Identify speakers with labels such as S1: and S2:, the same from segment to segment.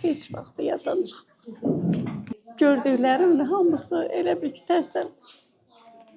S1: heç vaxt yaddan çıxmaz. Gördüklərimin hamısı elə bir ki, təsdən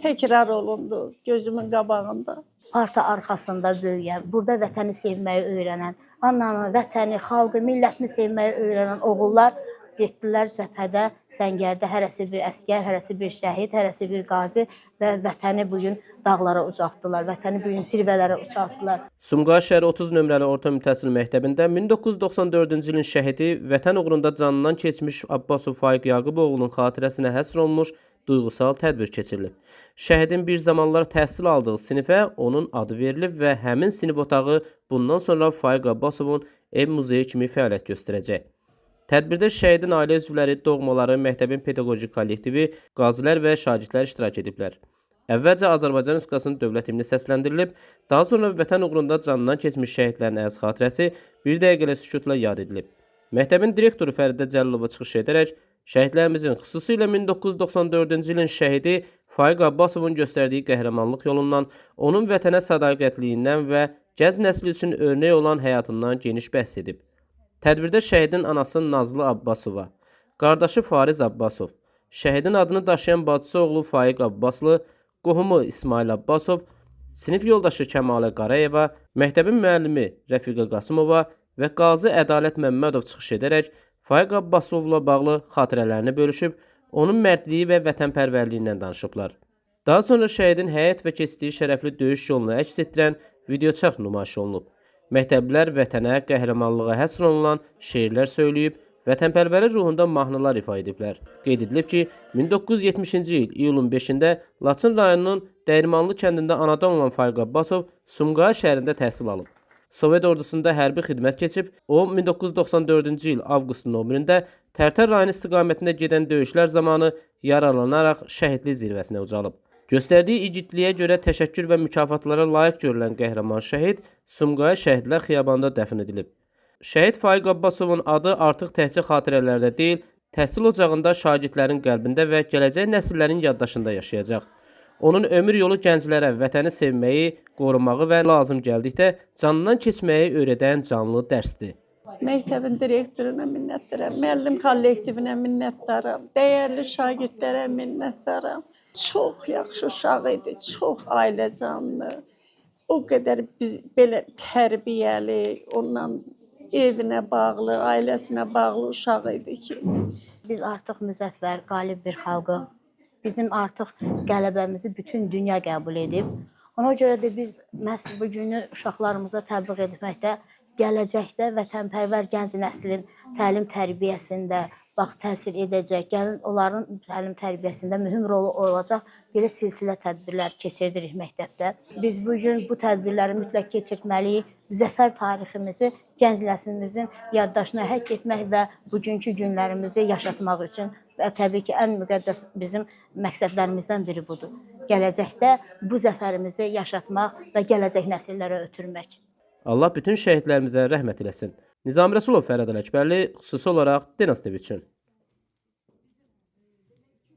S1: təkrar olundu gözümün qabağında.
S2: Parta arxasında böyüyən, burada vətəni sevməyi öyrənən, ananı, vətəni, xalqı, millətini sevməyi öyrənən oğullar getdilər cəbhədə, səngərdə hərəsi bir əsgər, hərəsi bir şəhid, hərəsi bir qazi və vətəni bugün dağlara ucaltdılar, vətəni bugün zirvələrə ucaltdılar.
S3: Sumqayıt şəhəri 30 nömrəli orta təhsil məktəbində 1994-cü ilin şəhidi, vətən uğrunda canından keçmiş Abbasov Faiq Yaquboğlunun xatirəsinə həsr olunmuş duyğusal tədbir keçirilib. Şəhidin bir zamanlar təhsil aldığı sinifə onun adı verilib və həmin sinif otağı bundan sonra Faiq Abbasovun ev muzeyi kimi fəaliyyət göstərəcək. Tədbirdə şəhidin ailə üzvləri, doğmaları, məktəbin pedaqoji kollektivi, qazilər və şagirdlər iştirak ediblər. Əvvəlcə Azərbaycan Respublikasının dövlət himni səsləndirilib, daha sonra vətən uğrunda canından keçmiş şəhidlərin əziz xatirəsi bir dəqiqələ sükutla yad edilib. Məktəbin direktoru Fəridə Cəlilova çıxış edərək, şəhidlərimizin, xüsusilə 1994-cü ilin şəhidi Faiq Abbasovun göstərdiyi qəhrəmanlıq yolundan, onun vətənə sədaqətliyindən və gənc nəsil üçün örnək olan həyatından geniş bəhs edib. Tədbirdə şəhidin anası Nazlı Abbasova, qardaşı Fariz Abbasov, şəhidin adını daşıyan bacısı oğlu Faiq Abbaslı, qohumu İsmail Abbasov, sinif yoldaşı Kəmalə Qarayeva, məktəbin müəllimi Rəfiqə Qasımova və qazi Ədalət Məmmədov çıxış edərək Faiq Abbasovla bağlı xatirələrini bölüşüb, onun mərdliyi və vətənpərvərliyindən danışıblar. Daha sonra şəhidin həyat və keçdiyi şərəfli döyüş yolunu əks etdirən videoçarx nümayiş olunub. Məktəblilər vətənə, qəhrəmanlığa həsr olunan şeirlər söyləyib, vətənpərvəri ruhunda mahnılar ifa ediblər. Qeyd edilib ki, 1970-ci il iyulun 5-də Laçın rayonunun Dəyirmanlı kəndində anadan olan Faiq Abbasov Sumqayıt şəhərində təhsil alıb. Sovet ordusunda hərbi xidmət keçib, o 1994-cü il avqustun 11-də Tərtər rayonu istiqamətində gedən döyüşlər zamanı yaralanaraq şəhidlik zirvəsinə ucalıb. Göstərdiyi igidliyə görə təşəkkür və mükafatlara layiq görülən qəhrəman şəhid Sumqayıt Şəhidlər Xiyabanında dəfn edilib. Şəhid Faiq Abbasovun adı artıq təhsil xatirələrdə deyil, təhsil ocağında şagirdlərin qəlbində və gələcək nəsillərin yaddaşında yaşayacaq. Onun ömür yolu gənclərə vətəni sevməyi, qorumağı və lazım gəldikdə canından keçməyi öyrədən canlı dərsdir.
S1: Məktəbin direktoruna minnətdaram, müəllim kollektivinə minnətdaram, dəyərli şagirdlərə minnətdaram. Çox yaxşı uşaq idi, çox ailəcanlı. O qədər biz belə tərbiyəli, ondan evinə bağlı, ailəsinə bağlı uşaq idi ki.
S2: Biz artıq müzəffər, qalib bir xalqıq. Bizim artıq qələbəmizi bütün dünya qəbul edib. Ona görə də biz məhz bu günü uşaqlarımıza təbliğ etməkdə, gələcəkdə vətənpərvər gənc nəslin təlim tərbiyəsində təsir edəcək, gəlin onların təlim tərbiyəsində mühüm rolu olacaq belə silsilə tədbirlər keçirdirik məktəbdə. Biz bugün bu tədbirləri mütləq keçirtməliyik, zəfər tariximizi gənc nəslimizin yaddaşına həkk etmək və bugünkü günlərimizi yaşatmaq üçün və təbii ki, ən müqəddəs bizim məqsədlərimizdən biri budur. Gələcəkdə bu zəfərimizi yaşatmaq və gələcək nəsillərə ötürmək.
S3: Allah bütün şəhidlərimizə rəhmət eləsin. Nizami Rəsulov, Fərəd Ələkbərli, xüsusi olaraq Denas TV üçün.